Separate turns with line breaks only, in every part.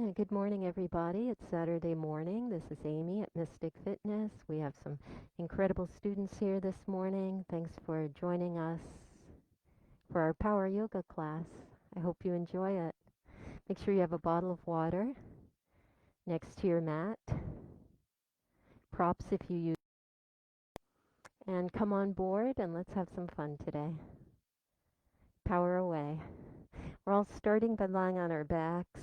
Yeah, good morning, everybody. It's Saturday morning. This is Amy at Mystic Fitness. We have some incredible students here this morning. Thanks for joining us for our power yoga class. I hope you enjoy it. Make sure you have a bottle of water next to your mat, props if you use, and come on board and let's have some fun today. Power away. We're all starting by lying on our backs.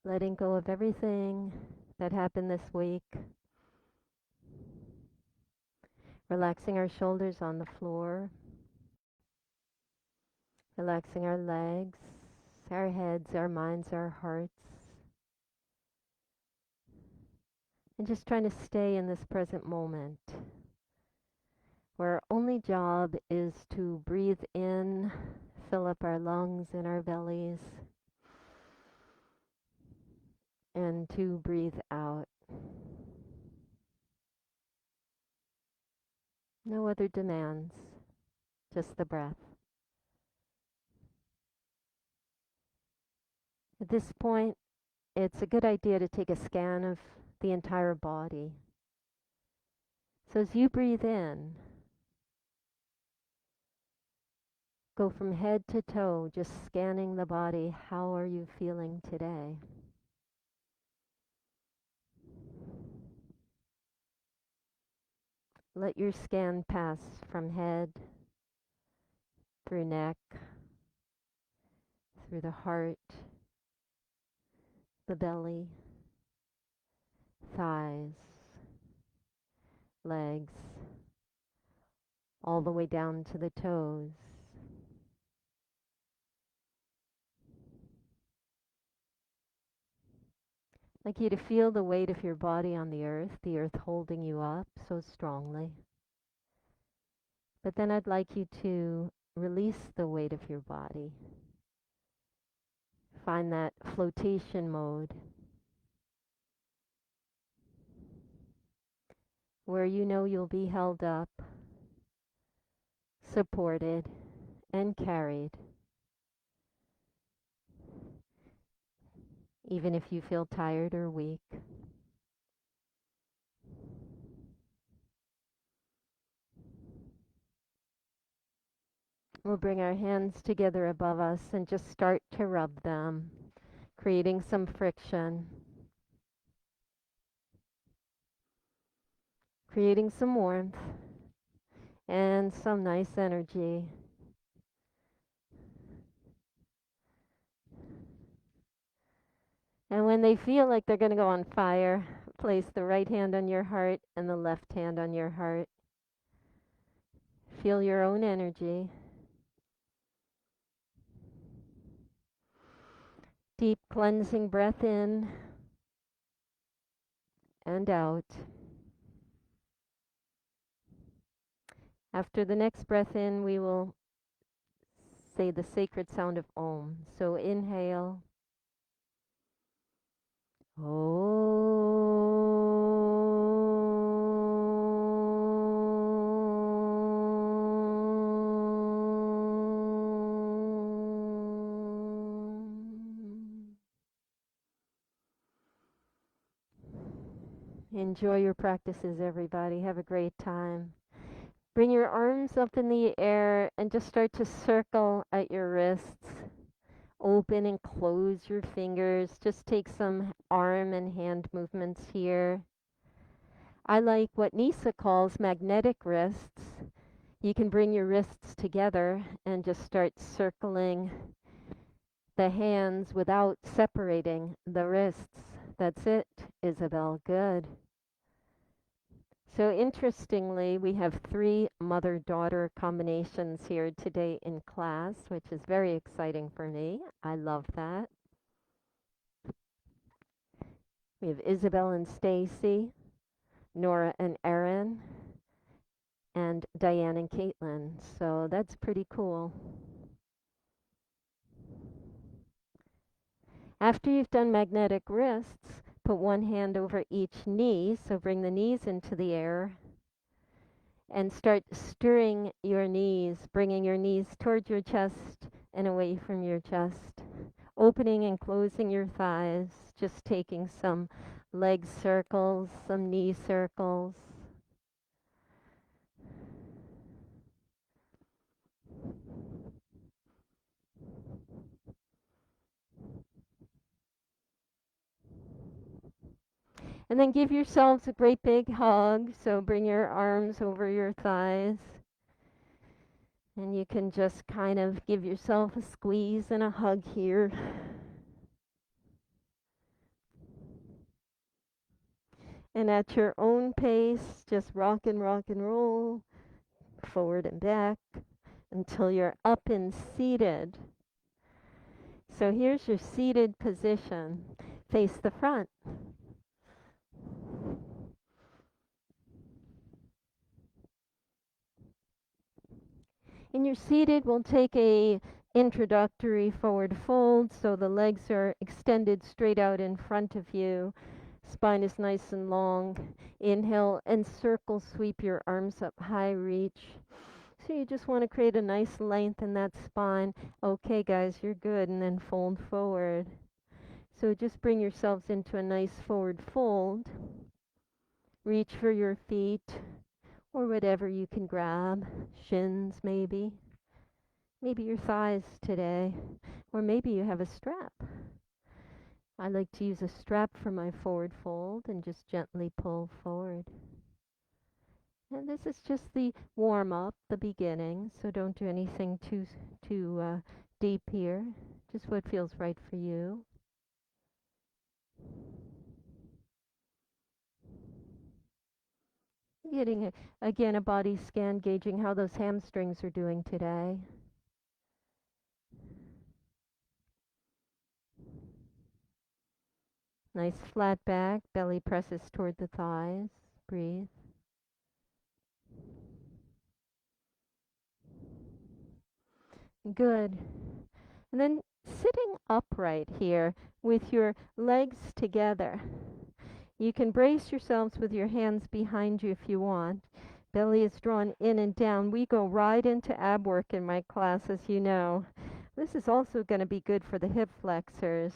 Letting go of everything that happened this week. Relaxing our shoulders on the floor. Relaxing our legs, our heads, our minds, our hearts. And just trying to stay in this present moment where our only job is to breathe in, fill up our lungs and our bellies, and to breathe out. No other demands, just the breath. At this point, it's a good idea to take a scan of the entire body. So as you breathe in, go from head to toe, just scanning the body. How are you feeling today? Let your scan pass from head, through neck, through the heart, the belly, thighs, legs, all the way down to the toes. I'd like you to feel the weight of your body on the earth holding you up so strongly. But then I'd like you to release the weight of your body. Find that flotation mode where you know you'll be held up, supported, and carried, even if you feel tired or weak. We'll bring our hands together above us and just start to rub them, creating some friction, creating some warmth and some nice energy. And when they feel like they're going to go on fire, place the right hand on your heart and the left hand on your heart. Feel your own energy. Deep cleansing breath in and out. After the next breath in, we will say the sacred sound of Om. So inhale. Enjoy your practices, everybody. Have a great time. Bring your arms up in the air and just start to circle at your wrists. Open and close your fingers. Just take some arm and hand movements here. I like what Nisa calls magnetic wrists. You can bring your wrists together and just start circling the hands without separating the wrists. That's it, Isabel. Good. So interestingly, we have 3 mother-daughter combinations here today in class, which is very exciting for me. I love that. We have Isabel and Stacy, Nora and Erin, and Diane and Caitlin. So that's pretty cool. After you've done magnetic wrists, put one hand over each knee, so bring the knees into the air and start stirring your knees, bringing your knees towards your chest and away from your chest, opening and closing your thighs, just taking some leg circles, some knee circles. And then give yourselves a great big hug. So bring your arms over your thighs. And you can just kind of give yourself a squeeze and a hug here. And at your own pace, just rock and roll forward and back until you're up and seated. So here's your seated position. Face the front. And you're seated, we'll take a introductory forward fold so the legs are extended straight out in front of you. Spine is nice and long. Inhale and circle sweep your arms up high, reach. So you just want to create a nice length in that spine. Okay guys, you're good. And then fold forward. So just bring yourselves into a nice forward fold. Reach for your feet or whatever you can grab. Shins maybe. Maybe your thighs today. Or maybe you have a strap. I like to use a strap for my forward fold and just gently pull forward. And this is just the warm up, the beginning, so don't do anything too deep here. Just what feels right for you. Getting again a body scan, gauging how those hamstrings are doing today. Nice flat back, belly presses toward the thighs. Breathe. Good. And then sitting upright here with your legs together. You can brace yourselves with your hands behind you if you want. Belly is drawn in and down. We go right into ab work in my class, as you know. This is also going to be good for the hip flexors.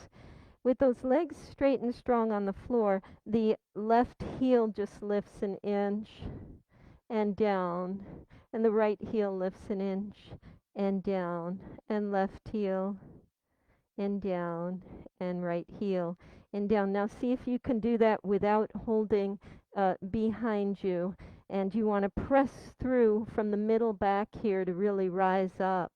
With those legs straight and strong on the floor, the left heel just lifts an inch and down, and the right heel lifts an inch and down, and left heel and down, and right heel and down. Now see if you can do that without holding behind you. And you want to press through from the middle back here to really rise up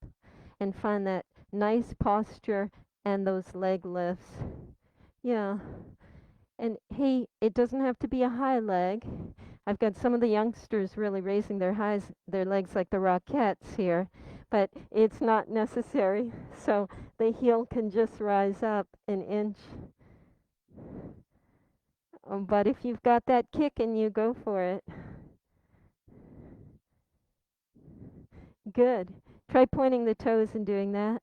and find that nice posture and those leg lifts. Yeah. And hey, it doesn't have to be a high leg. I've got some of the youngsters really raising their legs like the Rockettes here, but it's not necessary. So the heel can just rise up an inch. But if you've got that kick in you, go for it. Good. Try pointing the toes and doing that.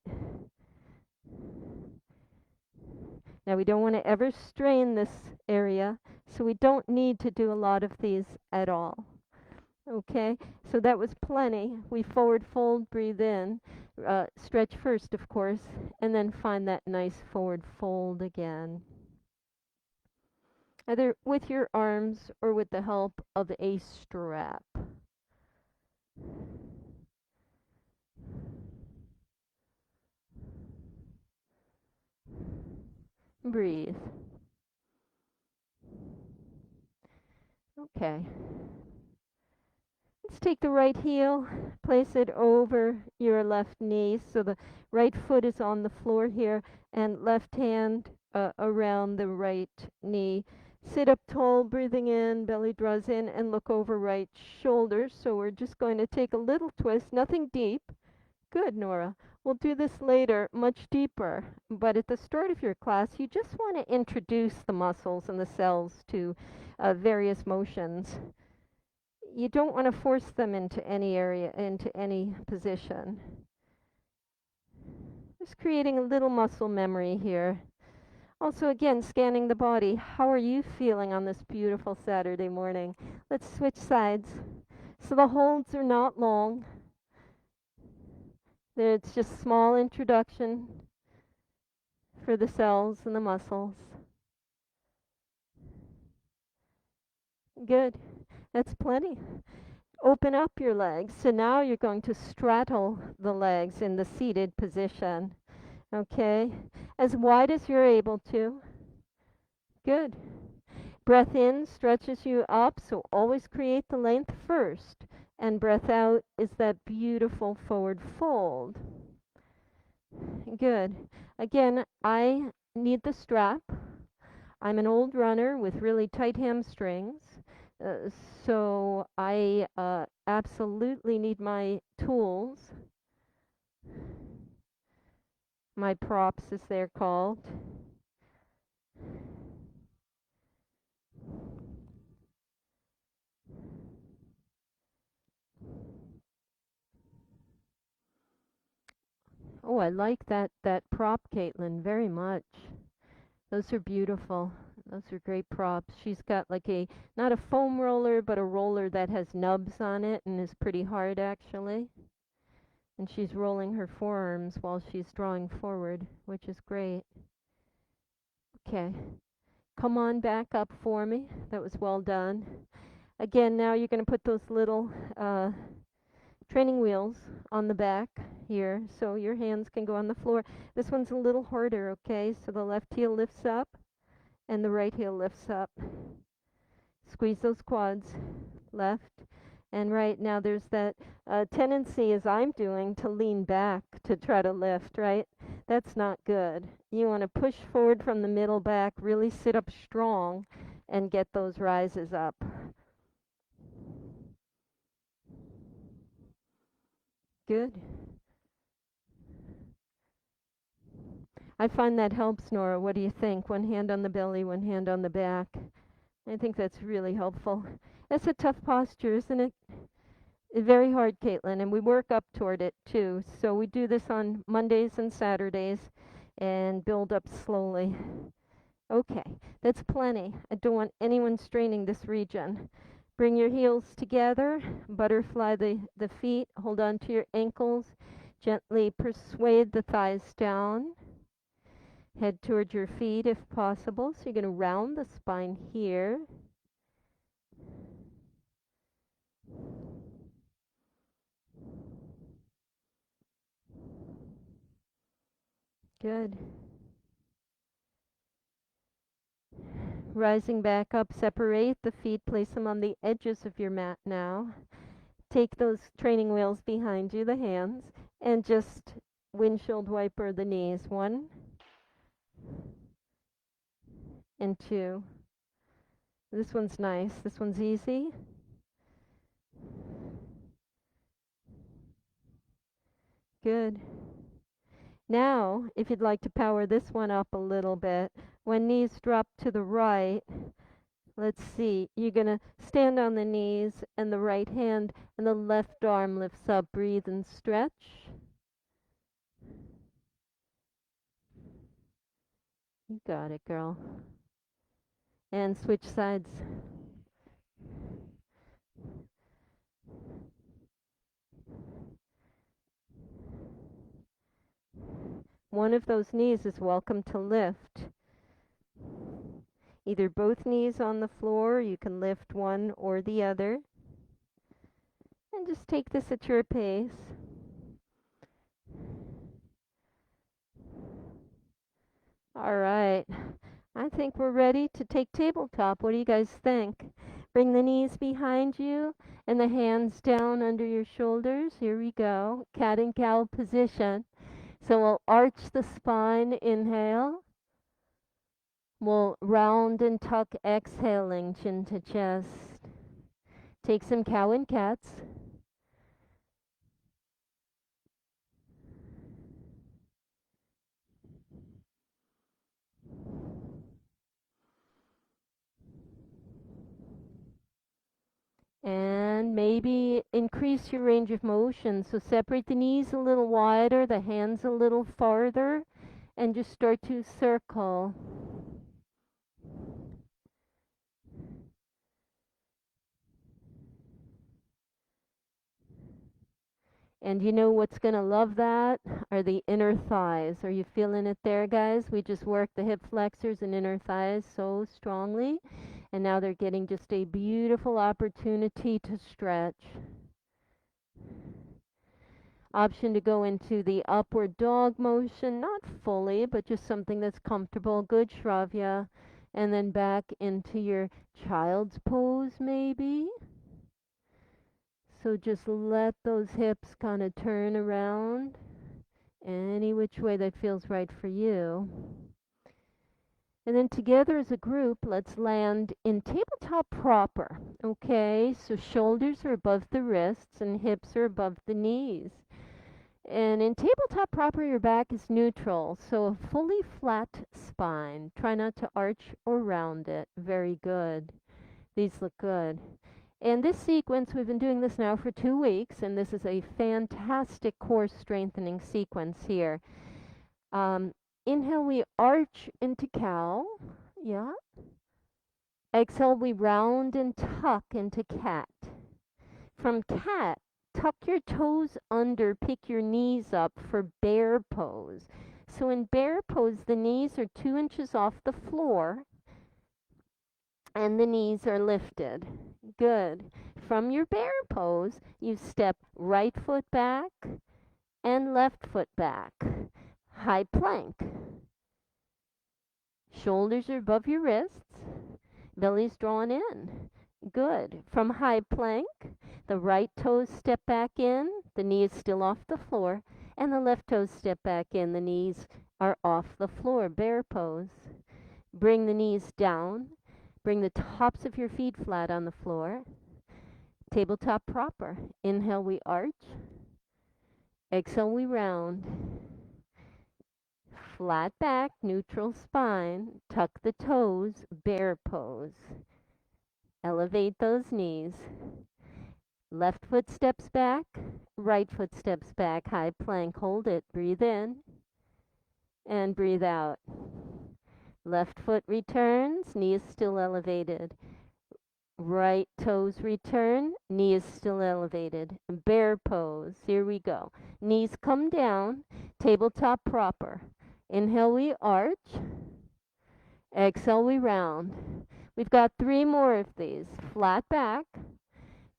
Now we don't want to ever strain this area, so we don't need to do a lot of these at all. Okay, so that was plenty. We forward fold, breathe in, stretch first, of course, and then find that nice forward fold again. Either with your arms or with the help of a strap. Breathe. Okay. Let's take the right heel, place it over your left knee. So the right foot is on the floor here, and left hand around the right knee. Sit up tall, breathing in, belly draws in, and look over right shoulder. So we're just going to take a little twist, nothing deep. Good, Nora. We'll do this later, much deeper. But at the start of your class, you just want to introduce the muscles and the cells to various motions. You don't want to force them into any area, into any position. Just creating a little muscle memory here. Also, again, scanning the body. How are you feeling on this beautiful Saturday morning? Let's switch sides. So the holds are not long. It's just small introduction for the cells and the muscles. Good. That's plenty. Open up your legs. So now you're going to straddle the legs in the seated position. Okay? As wide as you're able to. Good. Breath in stretches you up, so always create the length first. And breath out is that beautiful forward fold. Good. Again, I need the strap. I'm an old runner with really tight hamstrings, uh, so I absolutely need my tools, my props as they're called. Oh, I like that prop, Caitlin, very much. Those are beautiful. Those are great props. She's got like a not a foam roller, but a roller that has nubs on it and is pretty hard actually. And she's rolling her forearms while she's drawing forward, which is great. Okay. Come on back up for me. That was well done. Again, now you're going to put those little training wheels on the back here so your hands can go on the floor. This one's a little harder, okay? So the left heel lifts up and the right heel lifts up. Squeeze those quads, left and right. Now there's that tendency, as I'm doing, to lean back to try to lift, right? That's not good. You want to push forward from the middle back, really sit up strong, and get those rises up. Good. I find that helps, Nora. What do you think? One hand on the belly, one hand on the back. I think that's really helpful. That's a tough posture, isn't it? Very hard, Caitlin, and we work up toward it too. So we do this on Mondays and Saturdays and build up slowly. Okay, that's plenty. I don't want anyone straining this region. Bring your heels together, butterfly the feet, hold on to your ankles, gently persuade the thighs down. Head towards your feet if possible. So you're going to round the spine here. Good. Rising back up, separate the feet, place them on the edges of your mat now. Take those training wheels behind you, the hands, and just windshield wiper the knees. 1 and 2. This one's nice. This one's easy. Good. Now, if you'd like to power this one up a little bit, when knees drop to the right, let's see, you're going to stand on the knees and the right hand and the left arm lifts up. Breathe and stretch. You got it, girl. And switch sides. One of those knees is welcome to lift. Either both knees on the floor, you can lift one or the other. And just take this at your pace. All right. I think we're ready to take tabletop. What do you guys think? Bring the knees behind you and the hands down under your shoulders. Here we go. Cat and cow position. So we'll arch the spine, inhale. We'll round and tuck, exhaling, chin to chest. Take some cow and cats. And maybe increase your range of motion. So separate the knees a little wider, the hands a little farther, and just start to circle. And you know what's going to love that are the inner thighs. Are you feeling it there, guys? We just worked the hip flexors and inner thighs so strongly. And now they're getting just a beautiful opportunity to stretch. Option to go into the upward dog motion, not fully, but just something that's comfortable. Good Shravya. And then back into your child's pose, maybe. So just let those hips kind of turn around any which way that feels right for you. And then together as a group, let's land in tabletop proper. Okay, so shoulders are above the wrists and hips are above the knees. And in tabletop proper, your back is neutral, so a fully flat spine. Try not to arch or round it. Very good. These look good. In this sequence, we've been doing this now for 2 weeks, and this is a fantastic core strengthening sequence here. Inhale, we arch into cow. Yeah. Exhale, we round and tuck into cat. From cat, tuck your toes under, pick your knees up for bear pose. So in bear pose, the knees are 2 inches off the floor and the knees are lifted. Good. From your bear pose, you step right foot back and left foot back. High plank. Shoulders are above your wrists. Belly's drawn in. Good. From high plank, the right toes step back in, the knee is still off the floor, and the left toes step back in, the knees are off the floor. Bear pose. Bring the knees down. Bring the tops of your feet flat on the floor. Tabletop proper. Inhale, we arch. Exhale, we round. Flat back, neutral spine. Tuck the toes, bear pose. Elevate those knees. Left foot steps back, right foot steps back. High plank, hold it. Breathe in and breathe out. Left foot returns, knee is still elevated. Right toes return, knee is still elevated. Bear pose, here we go. Knees come down, tabletop proper. Inhale, we arch. Exhale, we round. We've got 3 more of these. Flat back,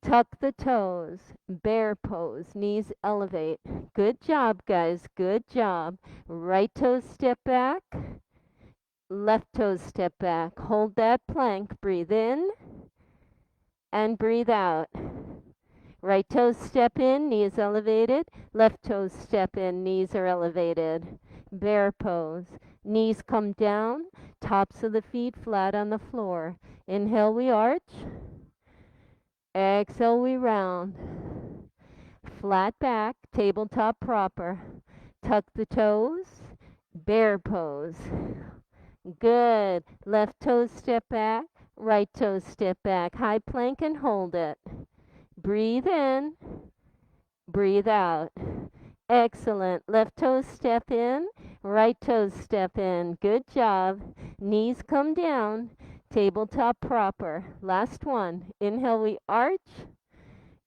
tuck the toes, bear pose, knees elevate. Good job, guys, good job. Right toes step back, left toes step back. Hold that plank, breathe in and breathe out. Right toes step in, knees elevated. Left toes step in, knees are elevated. Bear pose. Knees come down, tops of the feet flat on the floor. Inhale, we arch. Exhale, we round. Flat back, tabletop proper. Tuck the toes, bear pose. Good. Left toes step back, right toes step back. High plank and hold it. Breathe in, breathe out. Excellent. Left toes step in, right toes step in. Good job. Knees come down, tabletop proper. Last one. Inhale, we arch.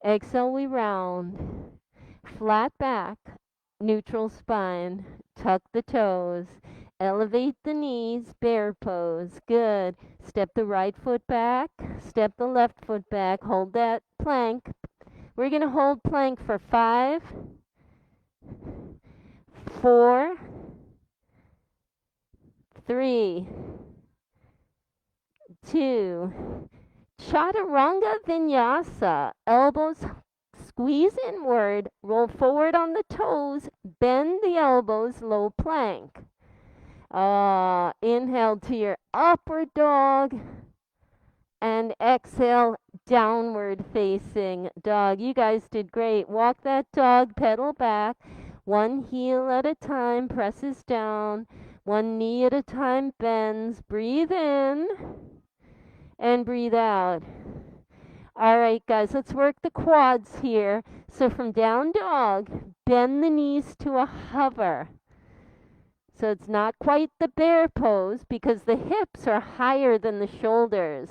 Exhale, we round. Flat back, neutral spine. Tuck the toes. Elevate the knees, bear pose. Good. Step the right foot back, step the left foot back. Hold that plank. We're going to hold plank for 5, 4, 3, 2. Chaturanga Vinyasa. Elbows squeeze inward, roll forward on the toes, bend the elbows, low plank. Inhale to your upward dog and exhale, downward facing dog. You guys did great. Walk that dog, pedal back. One heel at a time presses down. One knee at a time bends. Breathe in and breathe out. All right, guys, let's work the quads here. So from down dog, bend the knees to a hover. So it's not quite the bear pose because the hips are higher than the shoulders.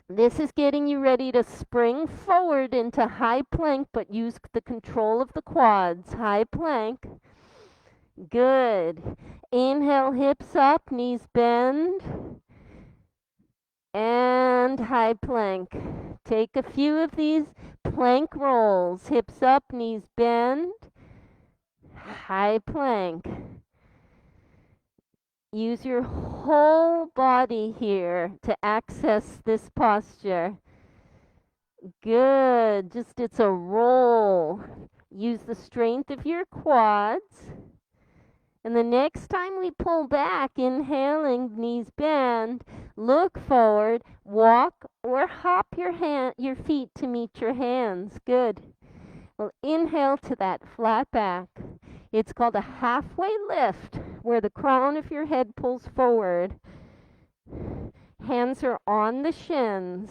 This is getting you ready to spring forward into high plank, but use the control of the quads. High plank. Good. Inhale, hips up, knees bend, and high plank. Take a few of these plank rolls. Hips up, knees bend, high plank. Use your whole body here to access this posture. Good. Just it's a roll. Use the strength of your quads. And the next time we pull back, inhaling, knees bend, look forward, walk or hop your feet to meet your hands. Good. Well, inhale to that flat back. It's called a halfway lift, where the crown of your head pulls forward. Hands are on the shins.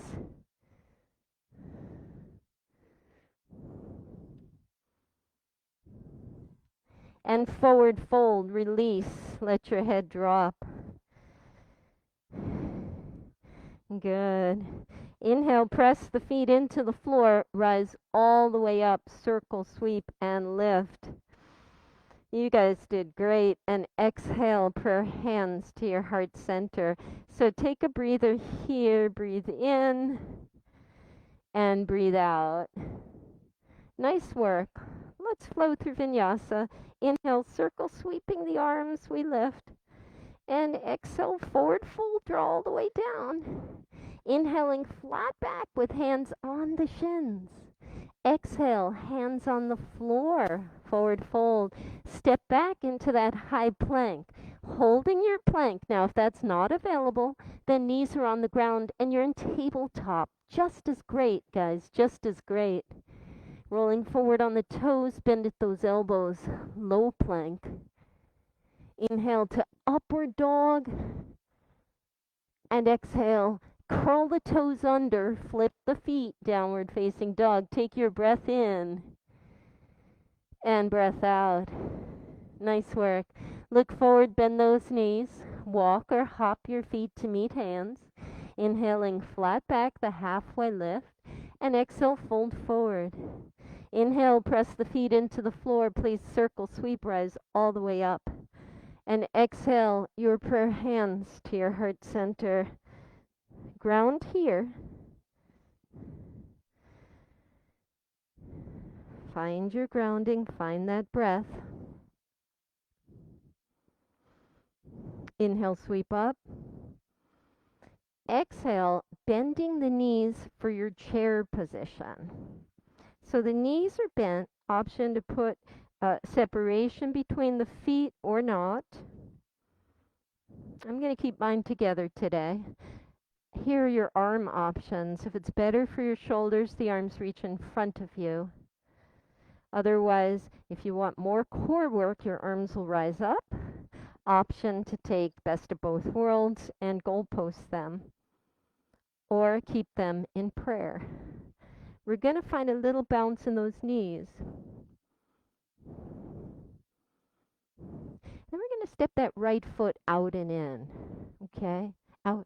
And forward fold, release, let your head drop. Good. Inhale, press the feet into the floor, rise all the way up, circle, sweep, and lift. You guys did great. And exhale, prayer hands to your heart center. So take a breather here, breathe in, and breathe out. Nice work. Let's flow through vinyasa. Inhale, circle, sweeping the arms, we lift. And exhale, forward fold, draw all the way down. Inhaling flat back with hands on the shins. Exhale, hands on the floor, forward fold. Step back into that high plank, holding your plank. Now, if that's not available, then knees are on the ground and you're in tabletop. Just as great, guys, just as great. Rolling forward on the toes, bend at those elbows, low plank. Inhale to upward dog, and exhale, curl the toes under, flip the feet, downward facing dog. Take your breath in and breath out. Nice work. Look forward, bend those knees, walk or hop your feet to meet hands. Inhaling flat back, the halfway lift, and exhale, fold forward. Inhale, press the feet into the floor. Please circle, sweep, rise all the way up. And exhale, your prayer hands to your heart center. Ground here. Find your grounding, find that breath. Inhale, sweep up. Exhale, bending the knees for your chair position. So the knees are bent, option to put separation between the feet or not. I'm going to keep mine together today. Here are your arm options. If it's better for your shoulders, the arms reach in front of you. Otherwise, if you want more core work, your arms will rise up. Option to take best of both worlds and goalpost them, or keep them in prayer. We're going to find a little bounce in those knees. Then we're going to step that right foot out and in. Okay? Out.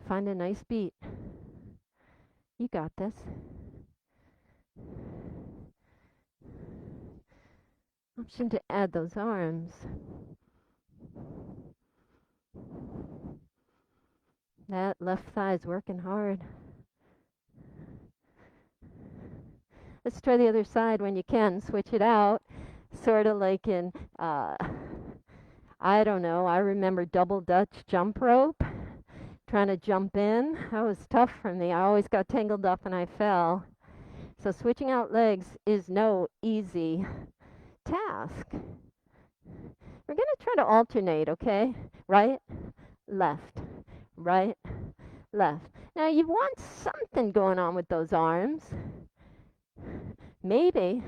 Find a nice beat. You got this. Option to add those arms. That left thigh is working hard. Let's try the other side when you can. Switch it out. Sort of like in, I don't know, I remember double Dutch jump rope. Trying to jump in. That was tough for me. I always got tangled up and I fell. So switching out legs is no easy task. We're going to try to alternate, okay? Right, left, right, left. Now you want something going on with those arms. Maybe.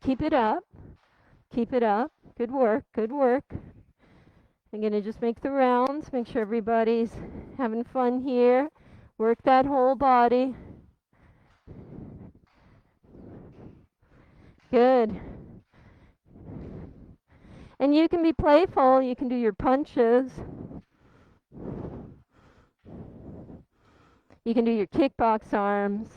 Keep it up. Keep it up. Good work. Good work. I'm going to just make the rounds. Make sure everybody's having fun here. Work that whole body. Good. And you can be playful. You can do your punches. You can do your kickbox arms.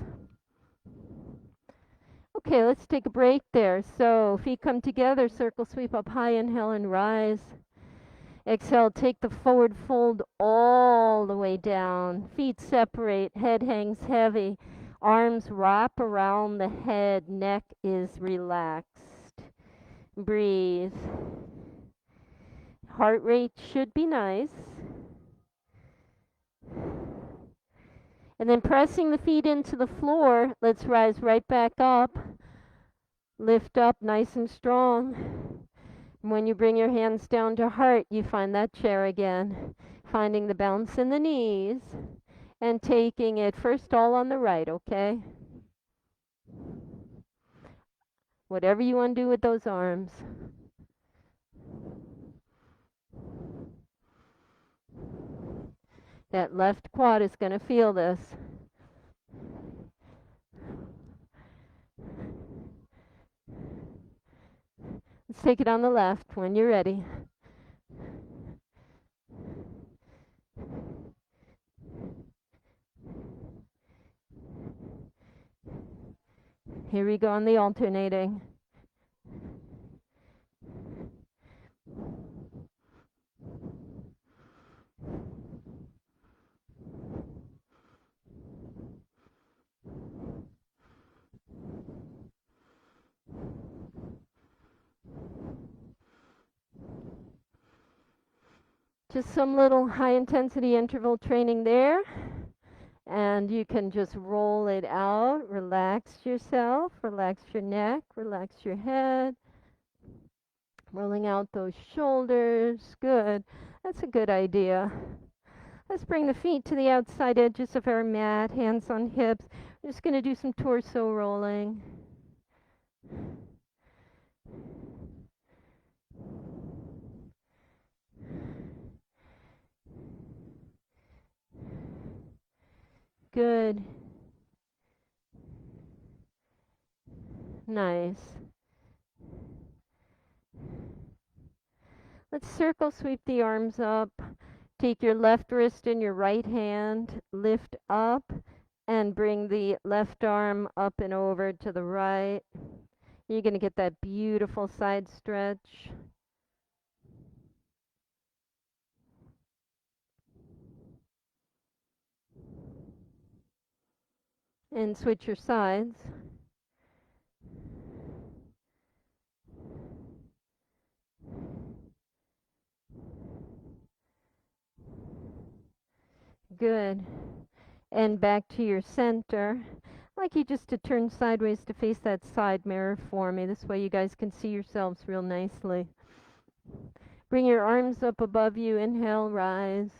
Okay, let's take a break there. So feet come together, circle sweep up high, inhale and rise. Exhale, take the forward fold all the way down. Feet separate, head hangs heavy. Arms wrap around the head, neck is relaxed. Breathe. Heart rate should be nice. And then pressing the feet into the floor, let's rise right back up. Lift up nice and strong. When you bring your hands down to heart, you find that chair again. Finding the bounce in the knees and taking it first all on the right, okay? Whatever you want to do with those arms. That left quad is going to feel this. Let's take it on the left when you're ready. Here we go on the alternating. Just some little high intensity interval training there. And you can just roll it out, relax yourself, relax your neck, relax your head, rolling out those shoulders. Good. That's a good idea. Let's bring the feet to the outside edges of our mat, hands on hips. We're just going to do some torso rolling. Good. Nice. Let's circle sweep the arms up. Take your left wrist in your right hand, lift up, and bring the left arm up and over to the right. You're going to get that beautiful side stretch. And switch your sides. Good. And back to your center. I'd like you just to turn sideways to face that side mirror for me. This way you guys can see yourselves real nicely. Bring your arms up above you. Inhale, rise.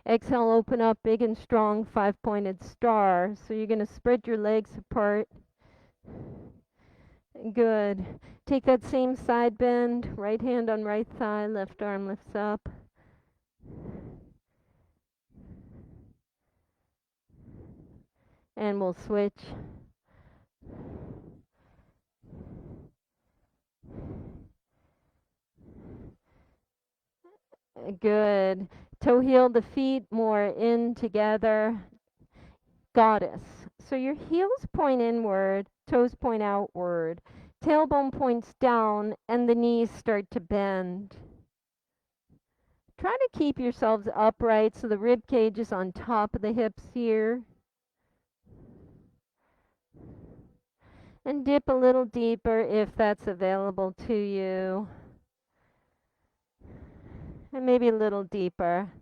Exhale, open up big and strong, five-pointed star. So you're going to spread your legs apart. Good. Take that same side bend, right hand on right thigh, left arm lifts up. And we'll switch. Good. Toe heel the feet more in together. Goddess. So your heels point inward, toes point outward, tailbone points down, and the knees start to bend. Try to keep yourselves upright so the rib cage is on top of the hips here. And dip a little deeper if that's available to you. And maybe a little deeper.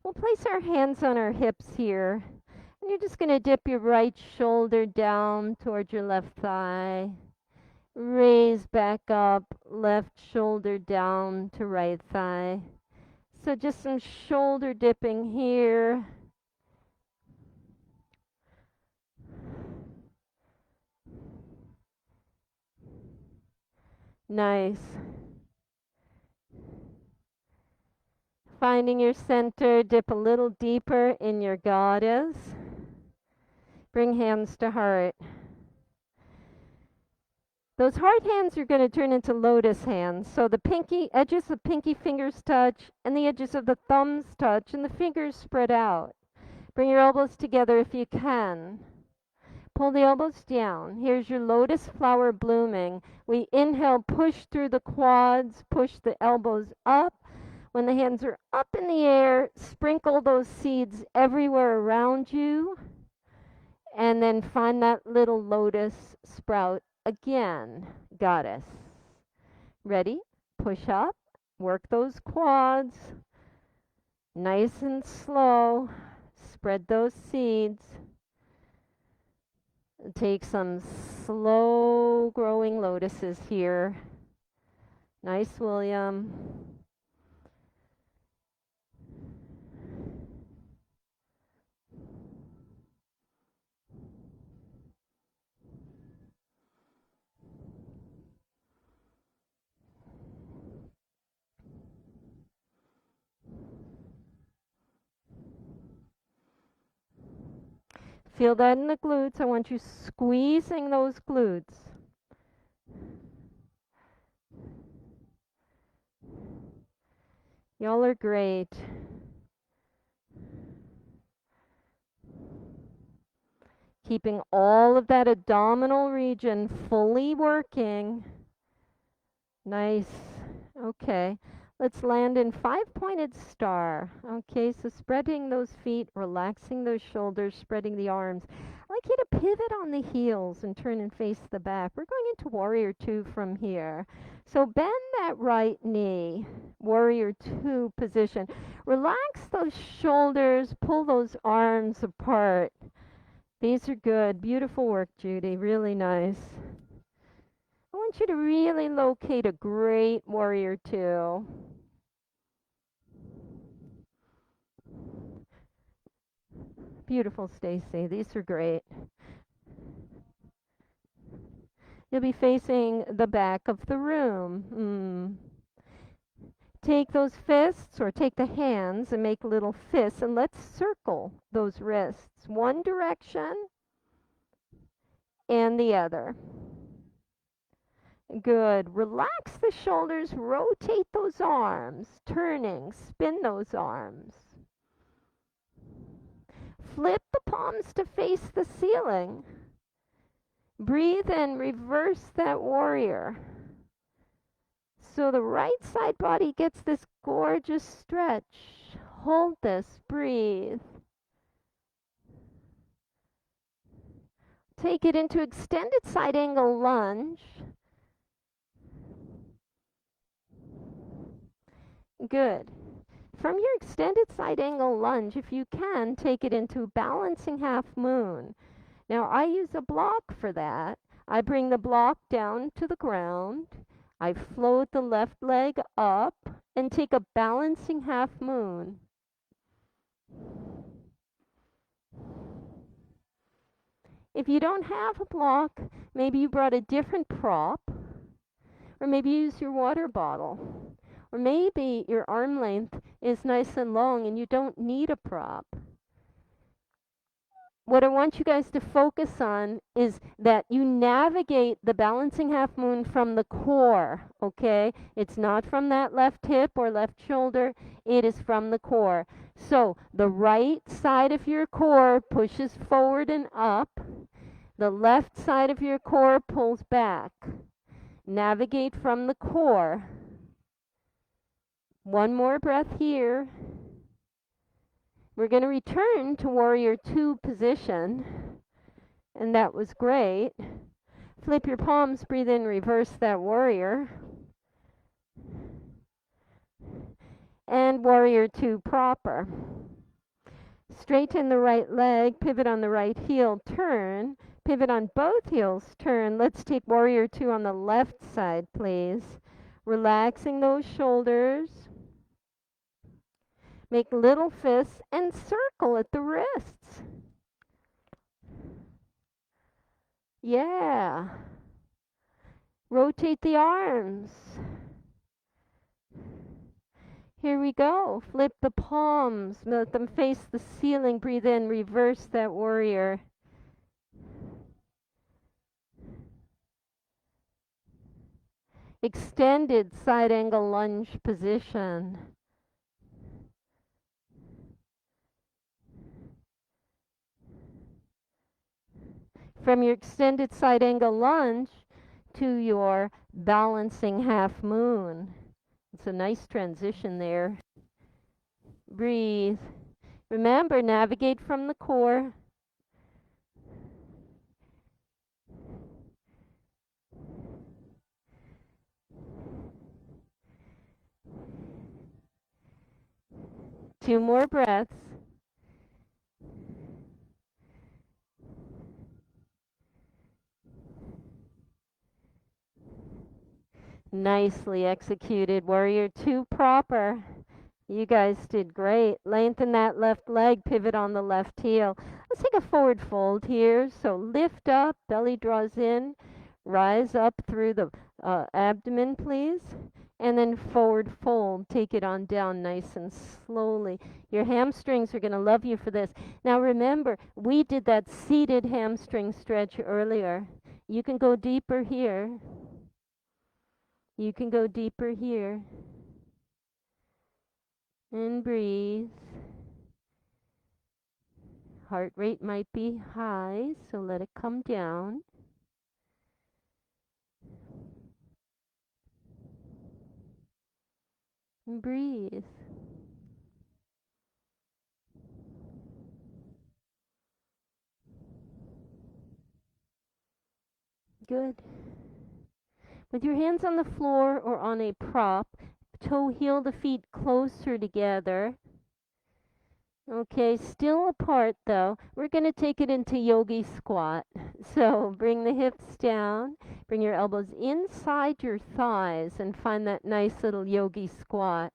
We'll place our hands on our hips here. And you're just going to dip your right shoulder down towards your left thigh. Raise back up, left shoulder down to right thigh. So just some shoulder dipping here. Nice. Finding your center, dip a little deeper in your goddess. Bring hands to heart. Those hard hands are going to turn into lotus hands. So the pinky edges of pinky fingers touch and the edges of the thumbs touch and the fingers spread out. Bring your elbows together if you can. Pull the elbows down. Here's your lotus flower blooming. We inhale, push through the quads, push the elbows up. When the hands are up in the air, sprinkle those seeds everywhere around you. And then find that little lotus sprout again, goddess. Ready? Push up, work those quads, nice and slow. Spread those seeds. Take some slow growing lotuses here. Nice, William. Feel that in the glutes. I want you squeezing those glutes. Y'all are great. Keeping all of that abdominal region fully working. Nice. Okay. Let's land in five-pointed star. Okay, so spreading those feet, relaxing those shoulders, spreading the arms. I'd like you to pivot on the heels and turn and face the back. We're going into warrior two from here. So bend that right knee, warrior two position. Relax those shoulders, pull those arms apart. These are good. Beautiful work, Judy. Really nice. I want you to really locate a great warrior two. Beautiful, Stacy. These are great. You'll be facing the back of the room. Take those fists or take the hands and make little fists and let's circle those wrists. One direction and the other. Good. Relax the shoulders, rotate those arms, turning, spin those arms. Flip the palms to face the ceiling. Breathe in, reverse that warrior. So the right side body gets this gorgeous stretch. Hold this, breathe. Take it into extended side angle lunge. Good. From your extended side angle lunge, if you can, take it into balancing half moon. Now I use a block for that. I bring the block down to the ground. I float the left leg up and take a balancing half moon. If you don't have a block, maybe you brought a different prop, or maybe you use your water bottle. Or maybe your arm length is nice and long and you don't need a prop. What I want you guys to focus on is that you navigate the balancing half moon from the core, okay? It's not from that left hip or left shoulder, it is from the core. So the right side of your core pushes forward and up, the left side of your core pulls back. Navigate from the core. One more breath here. We're going to return to warrior two position, and that was great. Flip your palms, breathe in, reverse that warrior. And warrior two proper. Straighten the right leg, pivot on the right heel, turn. Pivot on both heels, turn. Let's take warrior two on the left side, please. Relaxing those shoulders. Make little fists and circle at the wrists. Yeah. Rotate the arms. Here we go. Flip the palms. Let them face the ceiling. Breathe in. Reverse that warrior. Extended side angle lunge position. From your extended side angle lunge to your balancing half moon. It's a nice transition there. Breathe. Remember, navigate from the core. Two more breaths. Nicely executed, warrior two proper. You guys did great. Lengthen that left leg, pivot on the left heel. Let's take a forward fold here. So lift up, belly draws in, rise up through the abdomen, please. And then forward fold. Take it on down nice and slowly. Your hamstrings are going to love you for this. Now remember, we did that seated hamstring stretch earlier. You can go deeper here. You can go deeper here. And breathe. Heart rate might be high, so let it come down. And breathe. Good. With your hands on the floor or on a prop, toe heel the feet closer together. Okay, still apart though. We're going to take it into yogi squat. So bring the hips down, bring your elbows inside your thighs and find that nice little yogi squat.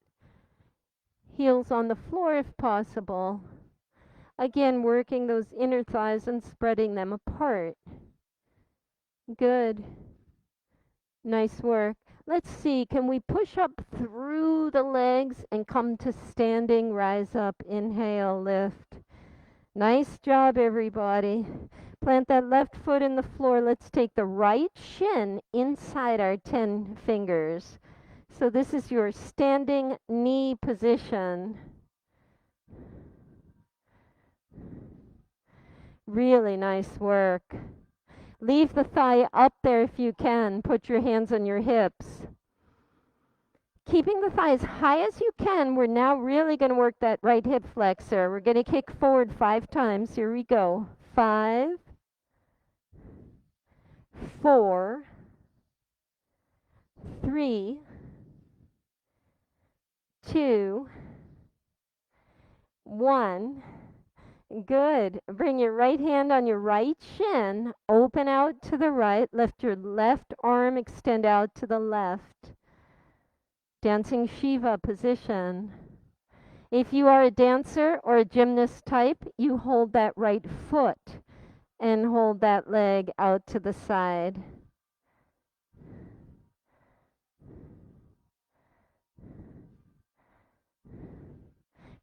Heels on the floor if possible. Again, working those inner thighs and spreading them apart. Good. Nice work. Let's see, can we push up through the legs and come to standing, rise up, inhale, lift. Nice job, everybody. Plant that left foot in the floor. Let's take the right shin inside our 10 fingers. So this is your standing knee position. Really nice work. Leave the thigh up there if you can. Put your hands on your hips. Keeping the thigh as high as you can, we're now really going to work that right hip flexor. We're going to kick forward 5 times. Here we go. 5, 4, 3, 2, 1. Good. Bring your right hand on your right shin. Open out to the right. Lift your left arm, extend out to the left. Dancing Shiva position. If you are a dancer or a gymnast type, you hold that right foot and hold that leg out to the side.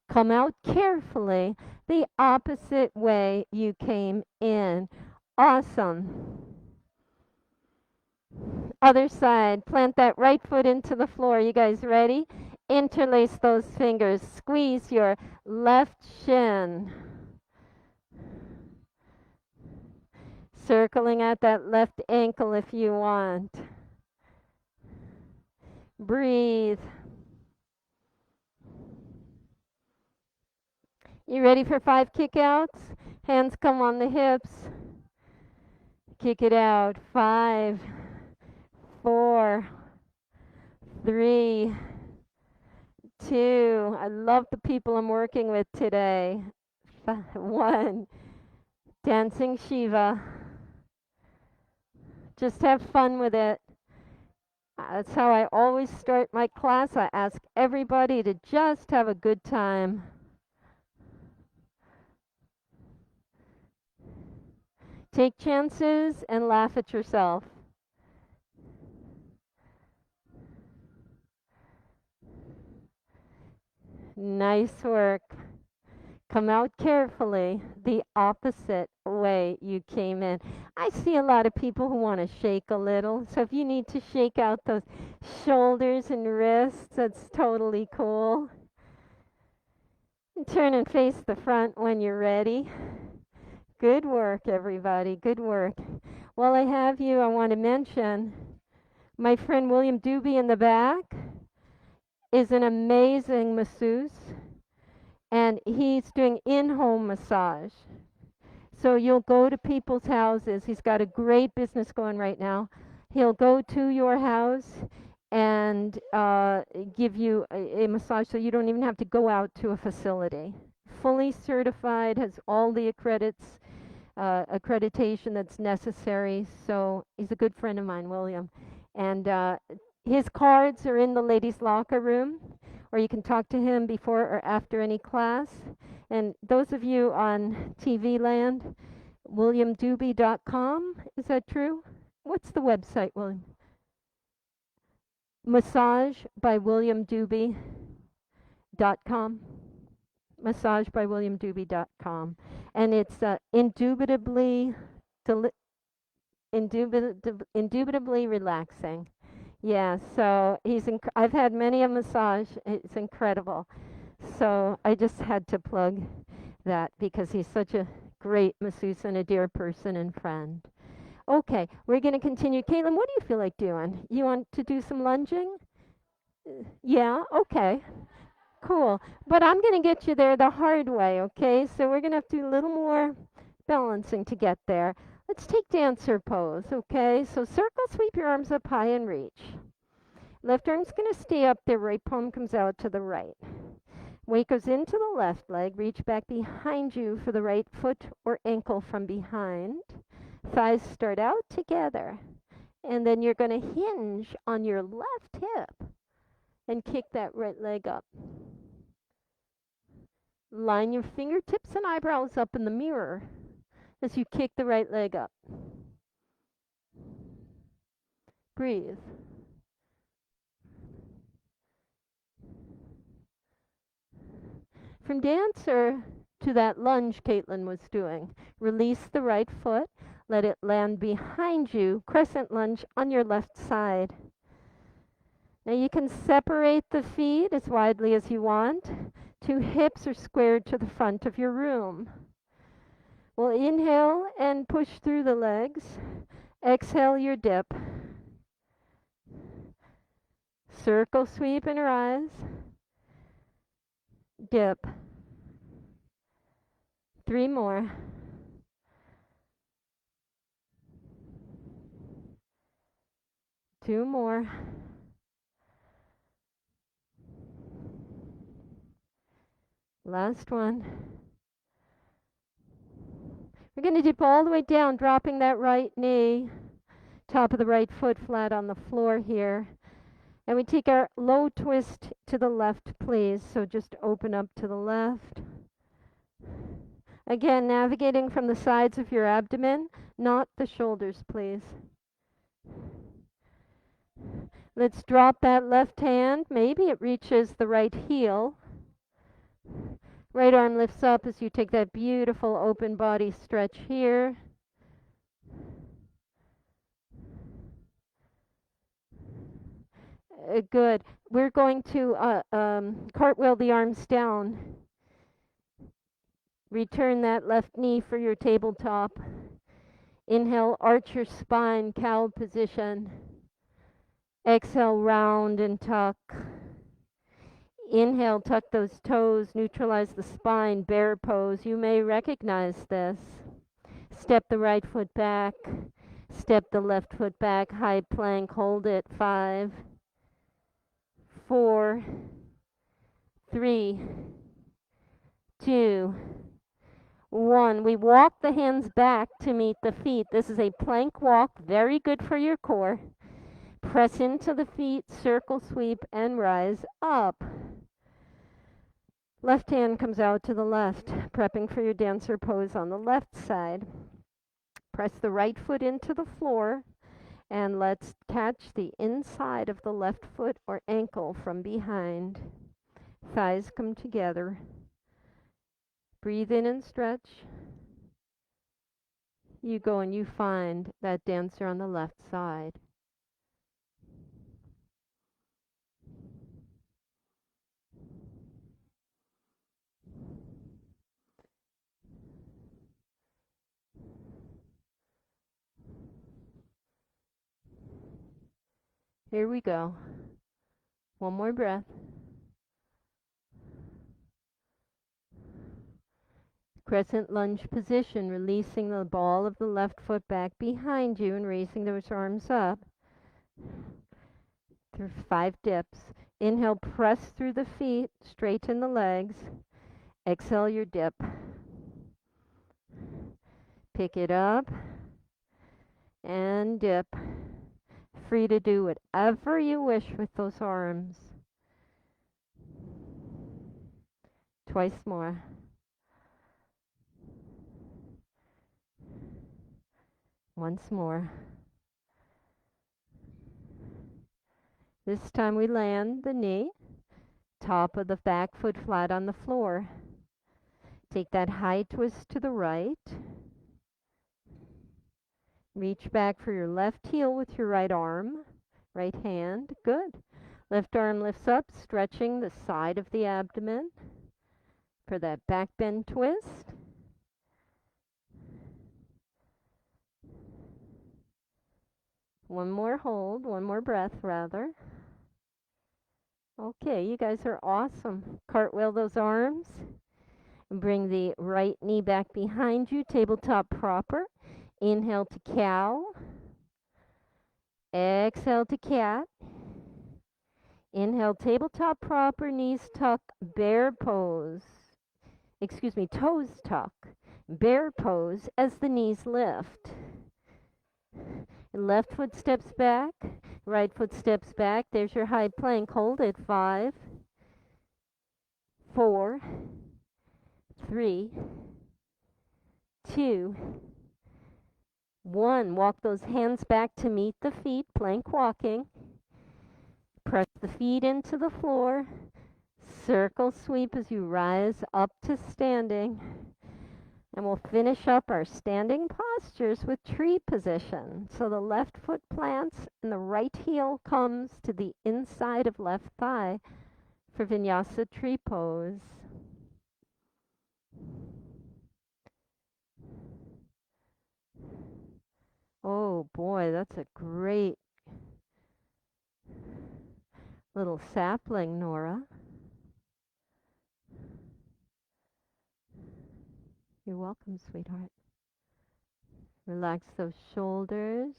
Come out carefully the opposite way you came in. Awesome. Other side. Plant that right foot into the floor. You guys ready? Interlace those fingers. Squeeze your left shin. Circling at that left ankle if you want. Breathe. You ready for 5 kickouts? Hands come on the hips. Kick it out. 5, 4, 3, 2. I love the people I'm working with today. 1. Dancing Shiva. Just have fun with it. That's how I always start my class. I ask everybody to just have a good time. Take chances and laugh at yourself. Nice work. Come out carefully, the opposite way you came in. I see a lot of people who want to shake a little. So if you need to shake out those shoulders and wrists, that's totally cool. And turn and face the front when you're ready. Good work, everybody. Good work. While I have you, I want to mention my friend William Doobie in the back is an amazing masseuse, and he's doing in-home massage. So you'll go to people's houses. He's got a great business going right now. He'll go to your house and give you a massage so you don't even have to go out to a facility. Fully certified, has all the accreditation that's necessary. So he's a good friend of mine, William. And his cards are in the ladies' locker room, or you can talk to him before or after any class. And those of you on TV land, williamdoobie.com, is that true? What's the website, William? Massagebywilliamdoobie.com. Massagebywilliamdoobie.com. And it's indubitably relaxing. Yeah, so I've had many a massage. It's incredible. So I just had to plug that because he's such a great masseuse and a dear person and friend. Okay, we're going to continue. Caitlin, what do you feel like doing? You want to do some lunging? Yeah, okay. Cool. But I'm going to get you there the hard way, okay? So we're going to have to do a little more balancing to get there. Let's take dancer pose, okay? So circle, sweep your arms up high and reach. Left arm's going to stay up there, right palm comes out to the right. Weight goes into the left leg, reach back behind you for the right foot or ankle from behind. Thighs start out together, and then you're going to hinge on your left hip and kick that right leg up. Line your fingertips and eyebrows up in the mirror as you kick the right leg up. Breathe. From dancer to that lunge Caitlin was doing, release the right foot, let it land behind you, crescent lunge on your left side. Now you can separate the feet as widely as you want. Two hips are squared to the front of your room. We'll inhale and push through the legs. Exhale your dip. Circle sweep and rise. Dip. 3 more. Two more. Last one. We're going to dip all the way down, dropping that right knee, top of the right foot flat on the floor here. And we take our low twist to the left, please. So just open up to the left. Again, navigating from the sides of your abdomen, not the shoulders, please. Let's drop that left hand. Maybe it reaches the right heel. Right arm lifts up as you take that beautiful open body stretch here. Good. We're going to cartwheel the arms down. Return that left knee for your tabletop. Inhale, arch your spine, cow position. Exhale, round and tuck. Inhale, tuck those toes, neutralize the spine, bear pose. You may recognize this. Step the right foot back. Step the left foot back, high plank, hold it. 5, 4, 3, 2, 1. We walk the hands back to meet the feet. This is a plank walk, very good for your core. Press into the feet, circle sweep, and rise up. Left hand comes out to the left, prepping for your dancer pose on the left side. Press the right foot into the floor, and let's catch the inside of the left foot or ankle from behind. Thighs come together. Breathe in and stretch. You go and you find that dancer on the left side. Here we go. One more breath. Crescent lunge position, releasing the ball of the left foot back behind you and raising those arms up. Through 5 dips. Inhale, press through the feet, straighten the legs. Exhale your dip. Pick it up and dip. Free to do whatever you wish with those arms. Twice more. Once more. This time we land the knee, top of the back foot flat on the floor. Take that high twist to the right. Reach back for your left heel with your right arm, right hand. Good. Left arm lifts up, stretching the side of the abdomen for that back bend twist. One more hold, one more breath rather. Okay, you guys are awesome. Cartwheel those arms. And bring the right knee back behind you, tabletop proper. Inhale to cow. Exhale to cat. Inhale, tabletop proper, knees tuck, bear pose. Excuse me, toes tuck. Bear pose as the knees lift. Left foot steps back, right foot steps back. There's your high plank. Hold it. 5, 4, 3, 2, 1. Walk those hands back to meet the feet, plank walking. Press the feet into the floor. Circle sweep as you rise up to standing. And we'll finish up our standing postures with tree position. So the left foot plants and the right heel comes to the inside of left thigh for vinyasa tree pose. Oh boy, that's a great little sapling, Nora. You're welcome, sweetheart. Relax those shoulders.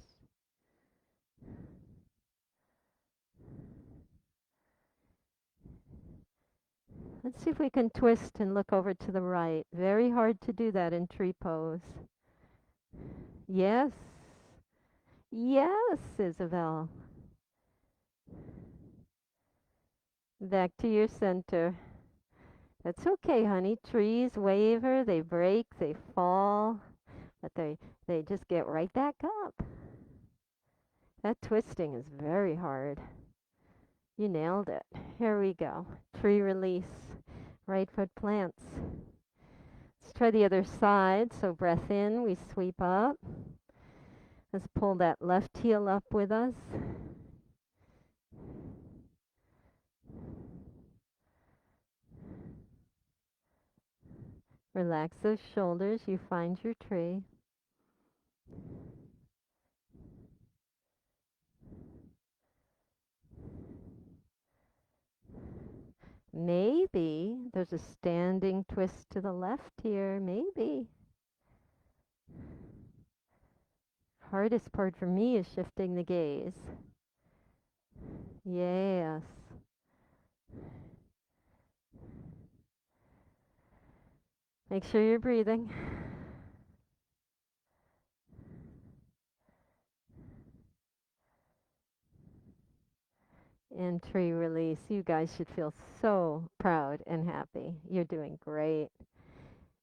Let's see if we can twist and look over to the right. Very hard to do that in tree pose. Yes. Yes, Isabel. Back to your center. That's okay, honey. Trees waver, they break, they fall, but they just get right back up. That twisting is very hard. You nailed it. Here we go. Tree release. Right foot plants. Let's try the other side. So breath in, we sweep up. Let's pull that left heel up with us. Relax those shoulders. You find your tree. Maybe there's a standing twist to the left here. Maybe. Hardest part for me is shifting the gaze. Yes. Make sure you're breathing. And tree release. You guys should feel so proud and happy. You're doing great.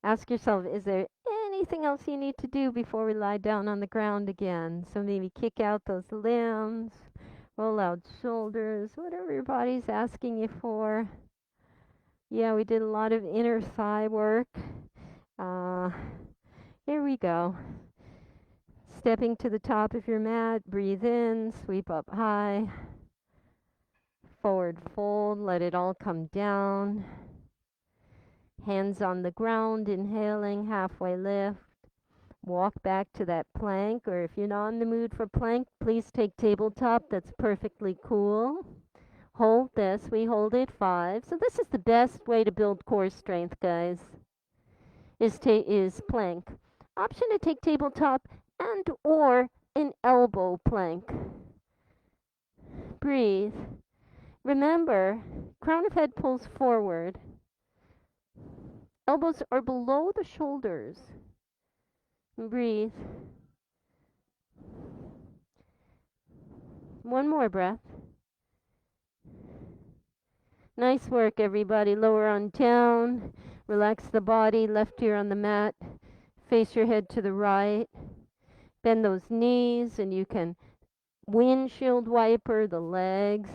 Ask yourself, is there anything else you need to do before we lie down on the ground again? So maybe kick out those limbs, roll out shoulders, whatever your body's asking you for. Yeah, we did a lot of inner thigh work. Uh, Here we go. Stepping to the top of your mat, breathe in, sweep up high, forward fold, let it all come down. Hands on the ground, inhaling, halfway lift. Walk back to that plank, or if you're not in the mood for plank, please take tabletop. That's perfectly cool. Hold this. We hold it 5. So this is the best way to build core strength, guys. Is plank. Option to take tabletop and or an elbow plank. Breathe. Remember, crown of head pulls forward. Elbows are below the shoulders. Breathe. One more breath. Nice work, everybody. Lower on down. Relax the body. Left ear on the mat. Face your head to the right. Bend those knees, and you can windshield wiper the legs.